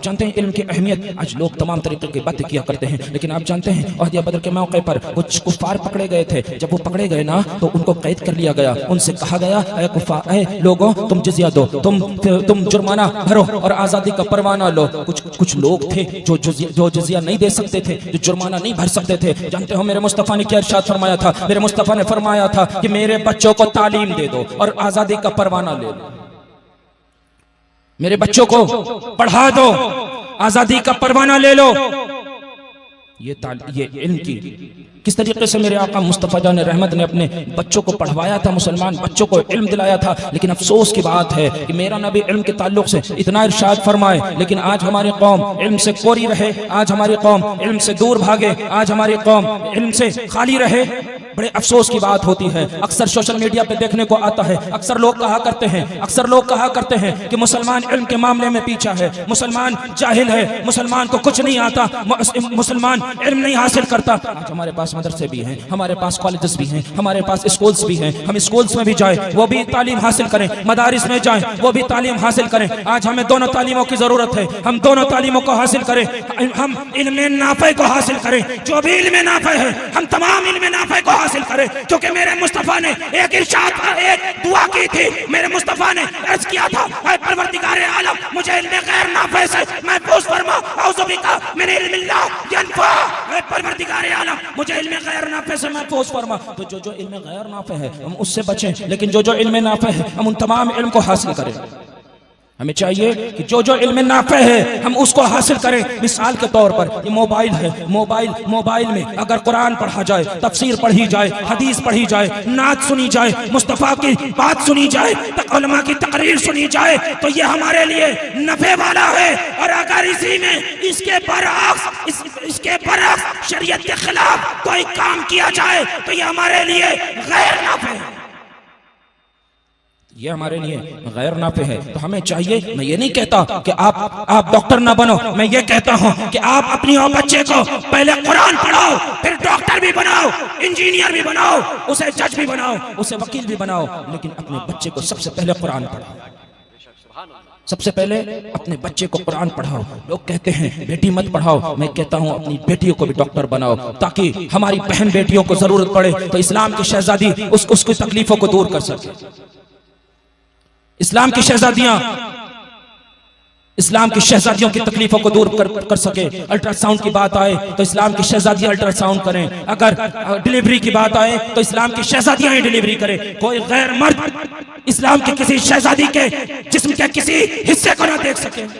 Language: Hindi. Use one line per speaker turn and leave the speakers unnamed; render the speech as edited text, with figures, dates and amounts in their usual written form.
जानते हैं इल्म की अहमियत। आज लोग तमाम तरीके की बातें किया करते हैं, लेकिन आप जानते हैं ओहद बदर के मौके पर कुछ कुफार पकड़े गए थे। जब वो पकड़े गए ना तो उनको कैद कर लिया गया। उनसे कहा गया, ऐ कुफार, ऐ लोगों, तुम जिजिया दो, तुम जुर्माना भरो और आज़ादी का परवाना लो। कुछ लोग थे जो जिजिया नहीं दे सकते थे, जो जुर्माना नहीं भर सकते थे। जानते हो मेरे मुस्तफ़ा ने क्या इरशाद फरमाया था? मेरे मुस्तफ़ा ने फरमाया था कि मेरे बच्चों को तालीम दे दो और आज़ादी का परवाना ले लो। मेरे बच्चों को पढ़ा दो, आजादी का परवाना ले लो। ये इल्म की किस तरीके से मेरे आका मुस्तफ़ा जान रहमत ने अपने बच्चों को पढ़वाया था, मुसलमान बच्चों को इल्म दिलाया था। लेकिन अफसोस की बात है कि मेरा नबी इल्म के ताल्लुक से इतना इरशाद फरमाए, लेकिन आज हमारी कौम इल्म से कोरी रहे, आज हमारी कौम इल्म से दूर भागे, आज हमारी कौम इल्म से खाली रहे। बड़े अफसोस की बात होती है। अक्सर सोशल मीडिया पे देखने को आता है, अक्सर लोग कहा करते हैं कि मुसलमान इल्म के मामले में पीछा है, मुसलमान जाहिल है, मुसलमान को कुछ नहीं आता, मुसलमान इल्म नहीं हासिल करता। आज हमारे पास मदरसे भी हैं, हमारे पास कॉलेजेस भी हैं, हमारे पास स्कूल्स भी हैं। हम स्कूल्स में भी जाएं, वो भी तालीम हासिल करें, मदारिस में जाएं, वो भी तालीम हासिल करें। आज हमें दोनों तालीमों की जरूरत है। हम दोनों तालीमों को हासिल करें, हम इल्म नाफ़े को हासिल करें। जो भी इल्म नाफ़े है, हम तमाम इल्म नाफ़े को हासिल करें, क्योंकि मेरे मुस्तफ़ा ने एक इरशाद, एक दुआ की थी। मेरे मुस्तफ़ा ने अर्ज किया था, ऐ परवरदिगारे आलम, मुझे इल्म गैर नाफ़े से महफूज फरमा, औज़ु बिका मिन इल्मिल्लाह यनफ़ा। ऐ परवरदिगारे आलम, मुझे इल्म गैर नाफ़े से महफूज फरमा। तो जो इल्म गैर नाफ़े है हम उससे बचें, लेकिन जो इल्म नाफ़े है हम उन तमाम इल्म को हासिल करें। हमें चाहिए कि जो इल्म नाफ़े है हम उसको हासिल करें। मिसाल के तौर पर ये मोबाइल है, मोबाइल में अगर कुरान पढ़ा जाए, तफसीर पढ़ी जाए, हदीस पढ़ी जाए, नात सुनी जाए, मुस्तफ़ा की बात सुनी जाए, उलमा की तकरीर सुनी जाए, तो ये हमारे लिए नफ़े वाला है। और अगर इसी में इसके बरअक्स शरीयत के खिलाफ कोई काम किया जाए तो ये हमारे लिए गैर नाफ़े है, ये हमारे लिए गैर नाफ़े है। तो हमें चाहिए, मैं ये नहीं कहता कि आप डॉक्टर ना बनो, मैं ये कहता हूँ कि आप अपनी और बच्चे को पहले कुरान पढ़ाओ, फिर डॉक्टर भी बनाओ, इंजीनियर भी बनाओ, उसे जज भी बनाओ, उसे वकील भी बनाओ, लेकिन अपने बच्चे को सबसे पहले कुरान पढ़ाओ। सबसे पहले अपने बच्चे को कुरान पढ़ाओ। लोग कहते हैं बेटी मत पढ़ाओ, मैं कहता हूँ अपनी बेटियों को भी डॉक्टर बनाओ, ताकि हमारी बहन बेटियों को जरूरत पड़े तो इस्लाम की शहजादी उसकी तकलीफों को दूर कर सके। इस्लाम की शहजादियों की तकलीफों को दूर कर सके। अल्ट्रासाउंड की बात आए तो इस्लाम की शहजादियां अल्ट्रासाउंड करें। अगर डिलीवरी की बात आए तो इस्लाम की शहजादियां ही डिलीवरी करें। कोई गैर मर्द इस्लाम के किसी शहजादी के जिस्म के किसी हिस्से को ना देख सके।